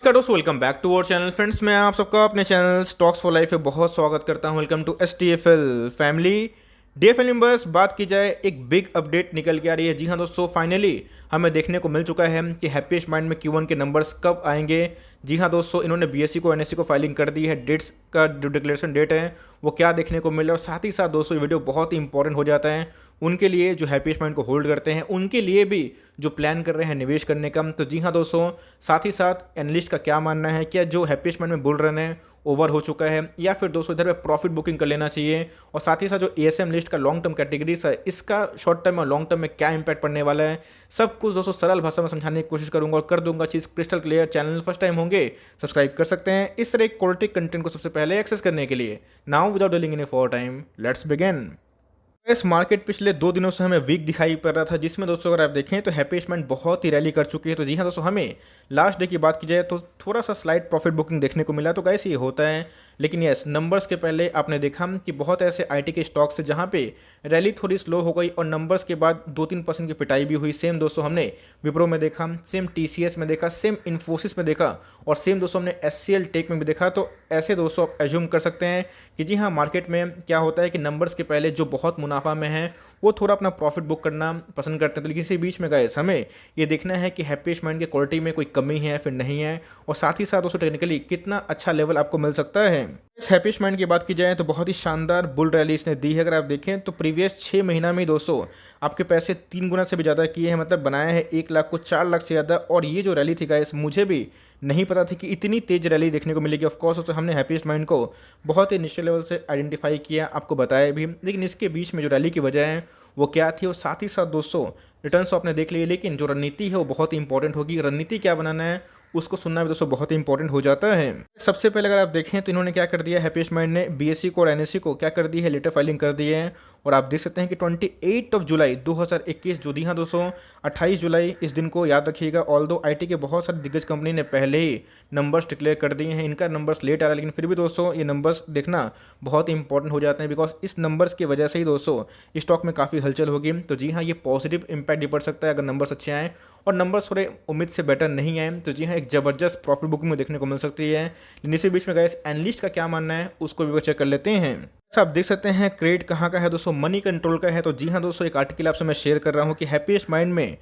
नमस्कार दोस्तों, welcome back to our channel friends. मैं आप सबका अपने चैनल स्टॉक्स फॉर लाइफ में बहुत स्वागत करता हूं। Welcome to STFL family. DFL members, बात की जाए एक बिग अपडेट निकल के आ रही है। जी हाँ दोस्तों, फाइनली हमें देखने को मिल चुका है कि हैप्पीएस्ट माइंड में Q1 के नंबर्स कब आएंगे। जी हाँ दोस्तों, इन्होंने BSE को NSE को फाइलिंग कर दी है। डेट्स का जो डिक्लेरेशन डेट है वो क्या देखने को मिल रहा है, और साथ ही साथ दोस्तों ये वीडियो बहुत ही इंपॉर्टेंट हो जाता है उनके लिए जो हैप्पीएस्ट माइंड को होल्ड करते हैं, उनके लिए भी जो प्लान कर रहे हैं निवेश करने का। तो जी हाँ दोस्तों, साथ ही साथ एनालिस्ट का क्या मानना है, क्या जो हैप्पीएस्ट माइंड में बुल रन है ओवर हो चुका है, या फिर दोस्तों इधर पे प्रॉफिट बुकिंग कर लेना चाहिए। और साथ ही साथ जो ASM लिस्ट का लॉन्ग टर्म कैटेगरीज है, इसका शॉर्ट टर्म और लॉन्ग टर्म में क्या इंपैक्ट पड़ने वाला है, सब कुछ दोस्तों सरल भाषा में समझाने की कोशिश करूंगा और कर दूंगा चीज़ crystal clear. Channel first time होंगे सब्सक्राइब कर सकते हैं इस तरह क्वालिटी कंटेंट को सबसे पहले एक्सेस करने के लिए। Now without dealing in for time, let's begin. इस मार्केट पिछले 2 दिनों से हमें वीक दिखाई पड़ रहा था, जिसमें दोस्तों अगर आप देखें तो हैप्पीएस्ट माइंड बहुत ही रैली कर चुकी है। तो जी हाँ दोस्तों, हमें लास्ट डे की बात की जाए तो थोड़ा सा स्लाइड प्रॉफिट बुकिंग देखने को मिला। तो कैसे ये होता है, लेकिन यस, नंबर्स के पहले आपने देखा कि बहुत ऐसे IT के स्टॉक्स है जहाँ पे रैली थोड़ी स्लो हो गई और नंबर्स के बाद 2-3% की पिटाई भी हुई। सेम दोस्तों हमने विप्रो में देखा, सेम TCS में देखा, सेम इन्फोसिस में देखा, और सेम दोस्तों हमने SCL टेक में भी देखा। तो ऐसे दोस्तों आप एज्यूम कर सकते हैं कि जी हाँ, मार्केट में क्या होता है कि नंबर्स के पहले जो बहुत मुनाफा में है वो थोड़ा अपना प्रॉफिट बुक करना पसंद करते हैं। तो लेकिन इसी बीच में गाइस, हमें ये देखना है कि हैप्पीएस्ट माइंड की क्वालिटी में कोई कमी है फिर नहीं है, और साथ ही साथ दोस्तों टेक्निकली कितना अच्छा लेवल आपको मिल सकता है। इस हैप्पीएस्ट माइंड की बात की जाए तो बहुत ही शानदार बुल रैली इसने दी है। अगर आप देखें तो प्रीवियस 6 महीना में ही दोस्तों आपके पैसे 3 गुना से भी ज़्यादा किए हैं, मतलब बनाया है 1 लाख को 4 लाख से ज़्यादा। और ये जो रैली थी गाइस, मुझे भी नहीं पता थी कि इतनी तेज रैली देखने को मिलेगी। ऑफकोर्स दोस्तों हमने हैप्पीएस्ट माइंड को बहुत ही निश्चित लेवल से आइडेंटिफाई किया, आपको बताया भी, लेकिन इसके बीच में जो रैली की वजह है वो क्या थी, और साथ ही साथ दोस्तों रिटर्न्स तो आपने देख लिए, लेकिन जो रणनीति है वो बहुत ही इंपॉर्टेंट होगी। रणनीति क्या बनाना है उसको सुनना भी दोस्तों बहुत ही इंपॉर्टेंट हो जाता है। सबसे पहले अगर आप देखें तो इन्होंने क्या कर दिया, हैप्पीएस्ट माइंड ने BSE को और NSE को क्या कर दी है, लेटर फाइलिंग कर दी है। और आप देख सकते हैं कि 28 जुलाई 2021 जो दी हाँ दोस्तों 28 जुलाई इस दिन को याद रखिएगा। ऑल्दो IT के बहुत सारी दिग्गज कंपनी ने पहले ही नंबर्स डिक्लेयर कर दिए हैं, इनका नंबर्स लेट आ रहा है, लेकिन फिर भी दोस्तों ये नंबर्स देखना बहुत ही इंपॉर्टेंट हो जाते हैं, बिकॉज इस नंबर्स की वजह से ही दोस्तों स्टॉक में काफ़ी हलचल होगी। तो जी हाँ, ये पॉजिटिव इंपैक्ट भी पड़ सकता है अगर नंबर्स अच्छे आएँ, और नंबर्स थोड़े उम्मीद से बेटर नहीं आए तो जी हाँ, एक ज़बरदस्त प्रॉफिट बुकिंग में देखने को मिल सकती है। लेकिन इसी बीच में गाइस एनालिस्ट का क्या मानना है उसको भी चेक कर लेते हैं। आप देख सकते हैं क्रेडिट कहाँ का है दोस्तों, मनी कंट्रोल का है। तो जी हाँ दोस्तों, एक आर्टिकल आपसे मैं शेयर कर रहा हूँ कि हैप्पीएस्ट माइंड में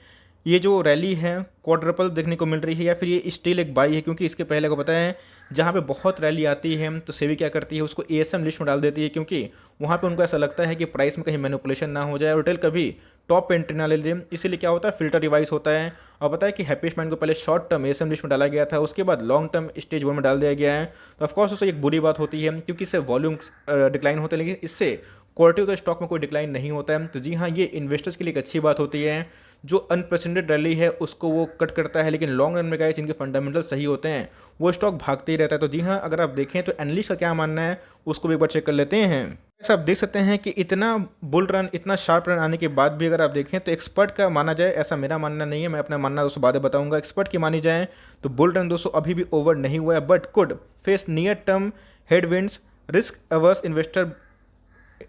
ये जो रैली है क्वाड्रपल देखने को मिल रही है, या फिर ये स्टिल एक बाई है, क्योंकि इसके पहले को पता है जहाँ पे बहुत रैली आती है तो सेबी क्या करती है, उसको ASM लिस्ट में डाल देती है, क्योंकि वहाँ पे उनको ऐसा लगता है कि प्राइस में कहीं मैनिपुलेशन ना हो जाए, रिटेल कभी टॉप पे एंट्री ना ले दे। इसीलिए क्या होता है, फिल्टर रिवाइज होता है। और पता है कि हैप्पीएस्ट माइंड को पहले शॉर्ट टर्म ASM लिस्ट में डाला गया था, उसके बाद लॉन्ग टर्म स्टेज 1 में डाल दिया गया है। तो ऑफकोर्स उससे एक बुरी बात होती है, क्योंकि इससे वॉल्यूम्स डिक्लाइन होते हैं, लेकिन इससे क्वालिटी ऑफ द स्टॉक में कोई डिक्लाइन नहीं होता है। तो जी हाँ, ये इन्वेस्टर्स के लिए एक अच्छी बात होती है। जो अनप्रेसिडेंटेड रैली है उसको वो कट करता है, लेकिन लॉन्ग रन में गाइस इनके फंडामेंटल सही होते हैं, वो स्टॉक भागते ही रहता है। तो जी हाँ, अगर आप देखें तो एनालिस्ट का क्या मानना है उसको भी एक बार चेक कर लेते हैं। ऐसा आप देख सकते हैं कि इतना बुल रन, इतना शार्प रन आने के बाद भी अगर आप देखें तो एक्सपर्ट का माना जाए, ऐसा मेरा मानना नहीं है, मैं अपना मानना दोस्तों बाद में बताऊंगा, एक्सपर्ट की मानी जाए तो बुल रन दोस्तों अभी भी ओवर नहीं हुआ है, but could face near term headwinds. Risk averse investor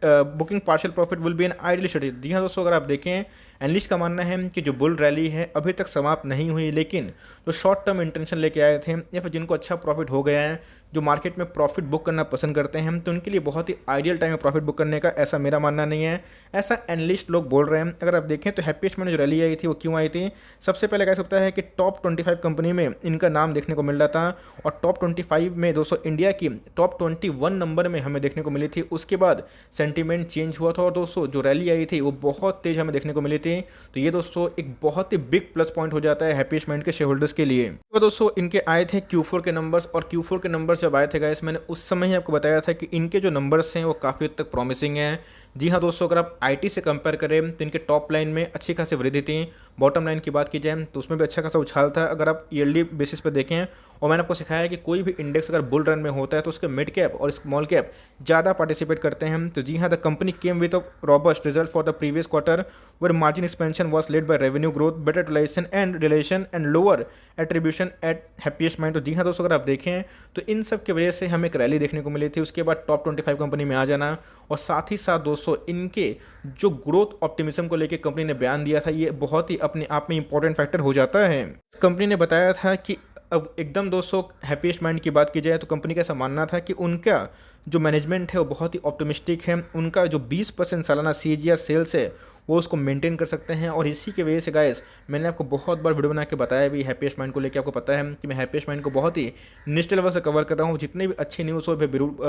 booking partial profit will be an ideal strategy. जी हाँ दोस्तों, अगर आप देखें एनालिस्ट का मानना है कि जो बुल रैली है अभी तक समाप्त नहीं हुई, लेकिन जो शॉर्ट टर्म इंटेंशन लेके आए थे या फिर जिनको अच्छा प्रॉफिट हो गया है, जो मार्केट में प्रॉफिट बुक करना पसंद करते हैं, तो उनके लिए बहुत ही आइडियल टाइम है प्रॉफिट बुक करने का, ऐसा मेरा मानना नहीं है, ऐसा एनालिस्ट लोग बोल रहे हैं। अगर आप देखें तो हैप्पीएस्ट में जो रैली आई थी वो क्यों आई थी, सबसे पहले कह सकता है कि टॉप 25 कंपनी में इनका नाम देखने को मिल रहा था, और टॉप 25 में दोस्तों इंडिया की टॉप 21 नंबर में हमें देखने को मिली थी। उसके बाद सेंटीमेंट चेंज हुआ था, और दोस्तों जो रैली आई थी वो बहुत तेज हमें देखने को मिली थी। तो ये दोस्तों एक बहुत ही बिग प्लस पॉइंट हो जाता है हैप्पीएस्ट माइंड के शेयर होल्डर्स के लिए। तो दोस्तों इनके आए थे Q4 के नंबर्स, और Q4 के नंबर्स जब आए थे गाइस, मैंने उस समय ही आपको बताया था कि इनके जो नंबर्स हैं वो काफ़ी हद तक प्रॉमिसिंग हैं। जी हाँ दोस्तों, अगर आप IT से कंपेयर करें तो इनके टॉप लाइन में अच्छी खासी वृद्धि थी, बॉटम लाइन की बात की जाए तो उसमें भी अच्छा खासा उछाल था। अगर आप ईयरली बेसिस पर देखें, और मैंने आपको सिखाया है कि कोई भी इंडेक्स अगर बुल रन में होता है तो उसके मिड कैप और स्मॉल कैप ज़्यादा पार्टिसिपेट करते हैं। तो जी हाँ, the company came with robust result for the previous quarter where margin expansion was led by revenue growth, better utilization and realization and lower attribution at happiest mind। तो जी हाँ दोस्तों, अगर आप देखें तो इन सब की वजह से हमें एक रैली देखने को मिली थी, उसके बाद टॉप 25 कंपनी में आ जाना, और साथ ही साथ दोस्तों इनके जो ग्रोथ ऑप्टिमिज्म को लेकर कंपनी ने बयान दिया था, ये बहुत ही अपने आप में इंपॉर्टेंट फैक्टर हो जाता है। कंपनी ने बताया था कि अब एकदम दोस्तों हैप्पीएस्ट माइंड की बात की जाए तो कंपनी का ऐसा मानना था कि उनका जो मैनेजमेंट है वो बहुत ही ऑप्टिमिस्टिक है। उनका जो 20% सालाना सीजीआर सेल्स है वो उसको मेंटेन कर सकते हैं। और इसी की वजह से गाइस मैंने आपको बहुत बार वीडियो बना के बताया भी हैप्पीएस्ट माइंड को लेकर। आपको पता है कि मैं हैप्पीएस्ट माइंड को बहुत ही निष्ठ लेवल से कवर कर रहा हूँ। जितनी भी अच्छी न्यूज़ हो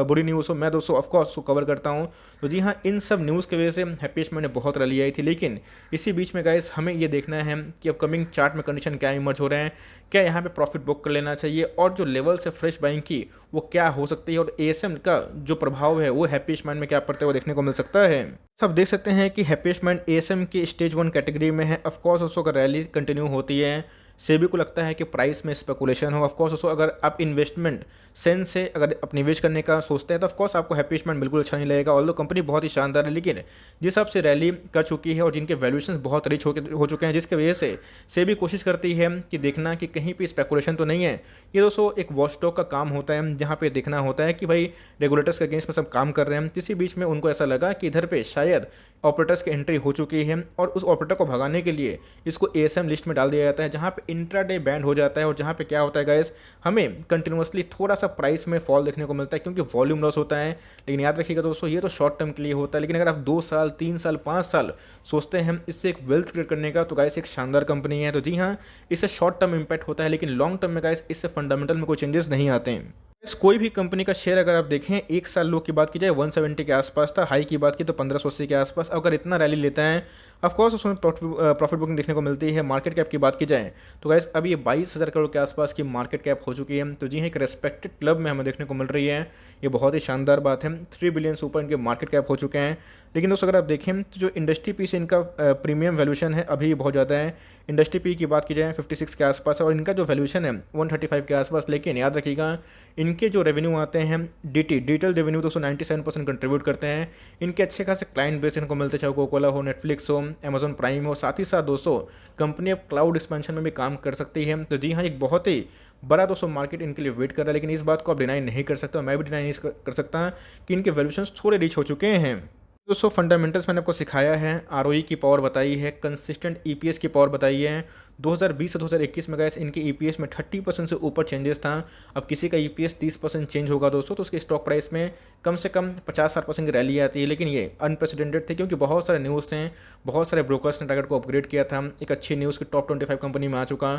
बुरी न्यूज़ हो, मैं दोस्तों ऑफकोर्स उसको कवर करता हूँ। तो जी हाँ, इन सब न्यूज़ की वजह से हैप्पीएस्ट माइंड ने बहुत रैली आई थी। लेकिन इसी बीच में गाइस हमें ये देखना है कि अपकमिंग चार्ट में कंडीशन क्या इमर्ज हो रहे हैं, क्या यहाँ पे प्रॉफिट बुक कर लेना चाहिए और जो लेवल से फ्रेश बाइंग की वो क्या हो सकती है, और एएसएम का जो प्रभाव है वो हैप्पीएस्ट माइंड में क्या पड़ते हुए देखने को मिल सकता है। सब देख सकते हैं कि हैप्पीएस्ट माइंड एएसएम की स्टेज 1 कैटेगरी में है। ऑफकोर्स उसको अगर रैली कंटिन्यू होती है, सेबी को लगता है कि प्राइस में स्पेकुलेशन हो। ऑफकोर्स उसको अगर आप इन्वेस्टमेंट सेंस से अगर आप निवेश करने का सोचते हैं तो ऑफकोर्स आपको हैप्पीएस्ट माइंड बिल्कुल अच्छा नहीं लगेगा। ऑल्दो कंपनी बहुत ही शानदार है, लेकिन जिस हिसाब से रैली कर चुकी है और जिनके वैल्यूएशन बहुत रिच हो चुके हैं, जिसकी वजह से सेबी कोशिश करती है कि देखना कि कहीं पे स्पेकुलेशन तो नहीं है। ये दोस्तों एक वॉचडॉग का काम होता है, जहाँ पे देखना होता है कि भाई रेगुलेटर्स के अगेंस्ट में सब काम कर रहे हैं। इसी बीच में उनको ऐसा लगा कि इधर पे शायद ऑपरेटर्स की एंट्री हो चुकी है और उस ऑपरेटर को भगाने के लिए इसको एएसएम लिस्ट में डाल दिया जाता है, जहाँ पे इंट्राडे बैंड हो जाता है। और जहाँ पे क्या होता है गाइस, हमें कंटिन्यूअसली थोड़ा सा प्राइस में फॉल देखने को मिलता है क्योंकि वॉल्यूम लॉस होता है। लेकिन याद रखिएगा दोस्तों, ये तो शॉर्ट टर्म के लिए होता है। लेकिन अगर आप 2 साल 3 साल 5 साल सोचते हैं इससे एक वेल्थ क्रिएट करने का, तो गाइस एक शानदार कंपनी है। तो जी हाँ, इससे शॉर्ट टर्म इम्पैक्ट होता है, लेकिन लॉन्ग टर्म में गाइस इससे फंडामेंटल में कोई चेंजेस नहीं आते हैं। कोई भी कंपनी का शेयर अगर आप देखें, एक साल लो की बात की जाए 170 के आसपास था, हाई की बात की तो 1580 के आसपास। अगर इतना रैली लेता है ऑफकोर्स उसमें प्रॉफिट बुकिंग देखने को मिलती है। मार्केट कैप की बात की जाए तो गाइस अभी ये 22,000 करोड़ के आसपास की मार्केट कैप हो चुकी है। तो जी हाँ, एक रेस्पेक्टेड क्लब में हमें देखने को मिल रही है। ये बहुत ही शानदार बात है। 3 बिलियन से ऊपर इनके मार्केट कैप हो चुके हैं। लेकिन दोस्तों अगर आप देखें तो जो इंडस्ट्री पी से इनका प्रीमियम वैल्यूशन है अभी बहुत ज़्यादा है। इंडस्ट्री पी की बात की जाए 56 के आसपास है और इनका जो वैल्यूशन है 135 के आसपास। लेकिन याद रखिएगा, इनके जो रेवेन्यू आते हैं डिजिटल रेवेन्यू दोस्तों 97% कंट्रीब्यूट करते हैं। इनके अच्छे खासे क्लाइंट बेस इनको मिलते, चाहे कोकोला हो, नेटफ्लिक्स हो, अमेजॉन प्राइम हो। साथ ही साथ दोस्तों कंपनी अब क्लाउड एक्सपेंशन में भी काम कर सकती है। तो जी हाँ, एक बहुत ही बड़ा दोस्तों मार्केट इनके लिए वेट कर रहा है। लेकिन इस बात को आप डिनाई नहीं कर सकते, मैं भी डिनाई नहीं कर सकता कि इनके वैल्यूशंस थोड़े रीच हो चुके हैं। दोस्तों फंडामेंटल्स मैंने आपको सिखाया है, आरओई की पावर बताई है, कंसिस्टेंट ईपीएस की पावर बताई है। 2020 से 2021 में गए इनके ईपीएस में 30% से ऊपर चेंजेस था। अब किसी का ईपीएस 30% चेंज होगा दोस्तों तो उसके स्टॉक प्राइस में कम से कम 50-60% की रैली आती है। लेकिन ये अनप्रेसिडेंटेड थे क्योंकि बहुत सारे न्यूज़ थे, बहुत सारे ब्रोकर्स ने टारगेट को अपग्रेड किया था। एक अच्छी न्यूज़ की टॉप 25 कंपनी में आ चुका।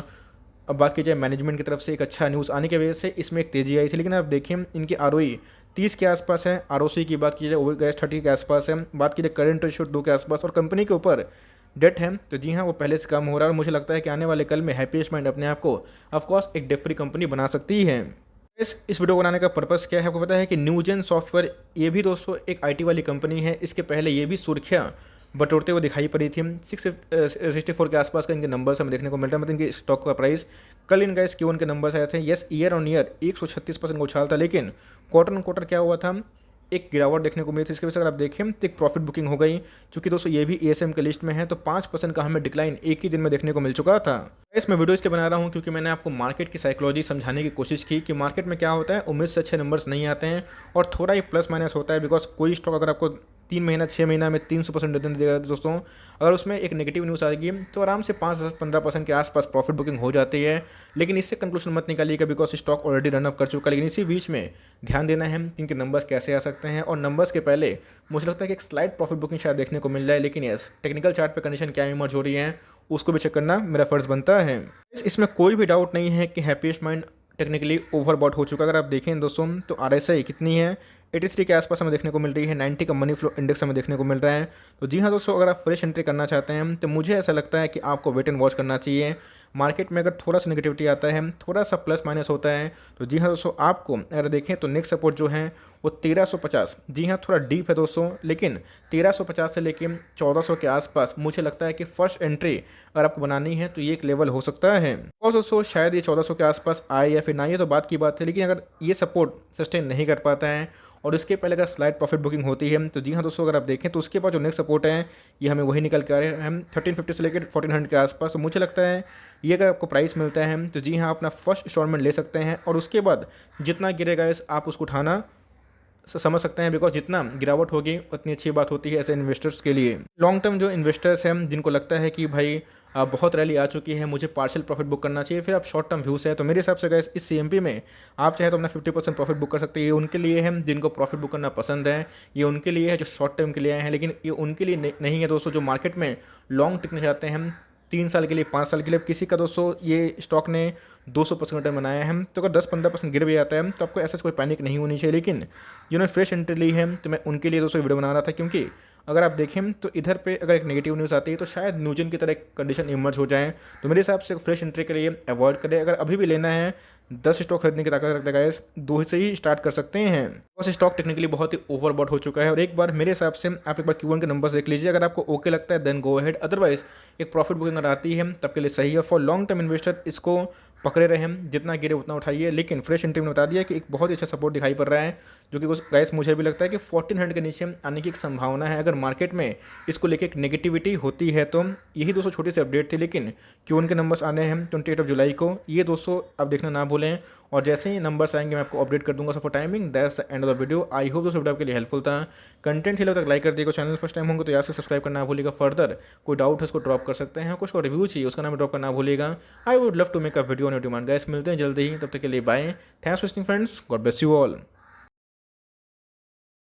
अब बात की जाए मैनेजमेंट की तरफ से एक अच्छा न्यूज़ आने की वजह से इसमें एक तेज़ी आई थी। लेकिन आप देखें इनकी आरओई 30 के आसपास है, आरओसी की बात की जाए वो गैस 30 के आसपास है। बात की जाए करंट रेशियो 2 के आसपास और कंपनी के ऊपर डेट है तो जी हाँ वो पहले से कम हो रहा है। और मुझे लगता है कि आने वाले कल में हैप्पीएस्ट माइंड अपने आप को ऑफकोर्स एक डेट फ्री कंपनी बना सकती है। इस वीडियो को बनाने का पर्पस क्या है आपको पता है कि न्यूजेन सॉफ्टवेयर ये भी दोस्तों एक आईटी वाली कंपनी है। इसके पहले ये भी सुर्खियाँ बटोरते हुए दिखाई पड़ी थी। 664 के आसपास का इनके नंबर्स हमें देखने को मिल रहा है। मतलब इनके स्टॉक का प्राइस कल इनका इस Q1 के नंबर्स आए थे। यस, ईयर ऑन ईयर 136% का उछाल था, लेकिन क्वार्टर ऑन क्वार्टर क्या हुआ था, एक गिरावट देखने को मिली थी। इसके वजह से अगर आप देखें तो एक प्रॉफिट बुकिंग हो गई, क्योंकि दोस्तों ये भी एएसएम के लिस्ट में है। तो 5% का हमें डिक्लाइन एक ही दिन में देखने को मिल चुका था। मैं वीडियो इसलिए बना रहा हूँ क्योंकि मैंने आपको मार्केट की साइकोलॉजी समझाने की कोशिश की कि मार्केट में क्या होता है, उम्मीद से अच्छे नंबर्स नहीं आते हैं और थोड़ा ही प्लस माइनस होता है। बिकॉज कोई स्टॉक अगर आपको 3 महीना 6 महीना में 300% रिटर्न देगा दोस्तों, अगर उसमें एक नेगेटिव न्यूज़ आएगी तो आराम से 5-15% के आसपास प्रॉफिट बुकिंग हो जाती है। लेकिन इससे कंक्लूजन मत निकालिएगा बिकॉज स्टॉक ऑलरेडी रनअप कर चुका है। लेकिन इसी बीच में ध्यान देना है कि इनके नंबर्स कैसे आ सकते हैं, और नंबर्स के पहले मुझे लगता है कि एक स्लाइड प्रॉफिट बुकिंग शायद देखने को मिल जाए। लेकिन यस, टेक्निकल चार्ट पे कंडीशन क्या इमर्ज हो रही है उसको भी चेक करना मेरा फर्ज बनता है। इसमें कोई भी डाउट नहीं है कि हैप्पीएस्ट माइंड टेक्निकली ओवरबॉट हो चुका। अगर आप देखें दोस्तों तो आरएसआई कितनी है, 83 के आसपास हमें देखने को मिल रही है। 90 का मनी फ्लो इंडेक्स हमें देखने को मिल रहा है। तो जी हाँ दोस्तों, अगर आप फ्रेश एंट्री करना चाहते हैं तो मुझे ऐसा लगता है कि आपको वेट एंड वॉच करना चाहिए। मार्केट में अगर थोड़ा सा नेगेटिविटी आता है, थोड़ा सा प्लस माइनस होता है, तो जी हाँ दोस्तों आपको अगर देखें तो नेक्स्ट सपोर्ट जो है वो 1350, जी हाँ थोड़ा डीप है दोस्तों, लेकिन 1350 से लेके 1400 के आसपास मुझे लगता है कि फर्स्ट एंट्री अगर आपको बनानी है तो ये एक लेवल हो सकता है। और दोस्तों शायद ये 1400 के आसपास आए या फिर ना, ये तो बात की बात है। लेकिन अगर ये सपोर्ट सस्टेन नहीं कर पाता है और उसके पहले अगर स्लाइड प्रॉफिट बुकिंग होती है तो जी हाँ दोस्तों अगर आप देखें तो उसके बाद जो नेक्स्ट सपोर्ट है ये हमें वही निकल के आ रहे हैं, हम 1350 से लेकर 1400 के आसपास। तो मुझे लगता है ये अगर आपको प्राइस मिलता है तो जी हाँ अपना फर्स्ट इंस्टॉलमेंट ले सकते हैं और उसके बाद जितना गिरेगा इस आप उसको उठाना समझ सकते हैं, बिकॉज जितना गिरावट होगी उतनी अच्छी बात होती है ऐसे इन्वेस्टर्स के लिए। लॉन्ग टर्म जो इन्वेस्टर्स हैं जिनको लगता है कि भाई बहुत रैली आ चुकी है, मुझे पार्शियल प्रॉफिट बुक करना चाहिए, फिर आप शॉर्ट टर्म व्यूज है, तो मेरे हिसाब से गाइस इस सीएमपी में आप चाहे तो अपना 50% प्रॉफिट बुक कर सकते हैं। ये उनके लिए है जिनको प्रॉफिट बुक करना पसंद है, ये उनके लिए है जो शॉर्ट टर्म के लिए आए हैं, लेकिन ये उनके लिए नहीं है दोस्तों जो मार्केट में लॉन्ग टिकना चाहते हैं, हम 3 साल के लिए, 5 साल के लिए। किसी का दोस्तों ये स्टॉक ने 200% रिटर्न बनाया है, तो अगर 10-15% गिर भी जाता है तो आपको ऐसा कोई पैनिक नहीं होनी चाहिए। लेकिन जिन्होंने फ्रेश एंट्री ली है तो मैं उनके लिए दोस्तों वीडियो बना रहा था, क्योंकि अगर आप देखें तो इधर पे अगर एक नेगेटिव न्यूज़ आती है तो शायद न्यूजन की तरह एक कंडीशन इमर्ज हो जाए, तो मेरे हिसाब से फ्रेश एंट्री के लिए अवॉइड करें। अगर अभी भी लेना है 10 स्टॉक खरीदने की ताकत रखते हैं, 2 से ही स्टार्ट कर सकते हैं। बस स्टॉक टेक्निकली बहुत ही ओवरबॉट हो चुका है, और एक बार मेरे हिसाब से आप एक बार Q1 के नंबर्स देख लीजिए, अगर आपको ओके लगता है देन गो अहेड, अदरवाइज एक प्रॉफिट बुकिंग अगर आती है तब के लिए सही है। फॉर लॉन्ग टर्म इन्वेस्टर इसको पकड़े रहे हम, जितना गिरे उतना उठाइए। लेकिन फ्रेश एंट्री ने बता दिया कि एक बहुत ही अच्छा सपोर्ट दिखाई पड़ रहा है, जो कि गाइस मुझे भी लगता है कि 1400 के नीचे आने की एक संभावना है। अगर मार्केट में इसको लेके एक नेगेटिविटी होती है तो यही दोस्तों छोटी सी अपडेट थी, लेकिन Q1 के नंबर्स आने हैं 28 जुलाई को, ये दोस्तों आप देखना ना भूलें, और जैसे ही नंबर्स आएंगे मैं आपको अपडेट कर दूंगा। So for timing that's the end of the video. I hope दोस्तों वीडियो आपके लिए हेल्पफुल था। कंटेंट ही तक लाइक कर दिएगा, चैनल फर्स्ट टाइम होंगे तो याद से सब्सक्राइब करना भूलिएगा। फर्दर कोई डाउट है उसको ड्रॉप कर सकते हैं, कुछ और रिव्यू चाहिए उसका नाम ड्रॉप करना भूलिएगा। I would love to make a video on your demand. Guys मिलते हैं जल्दी ही, तब तक के लिए bye. Thanks for watching friends, God bless you all.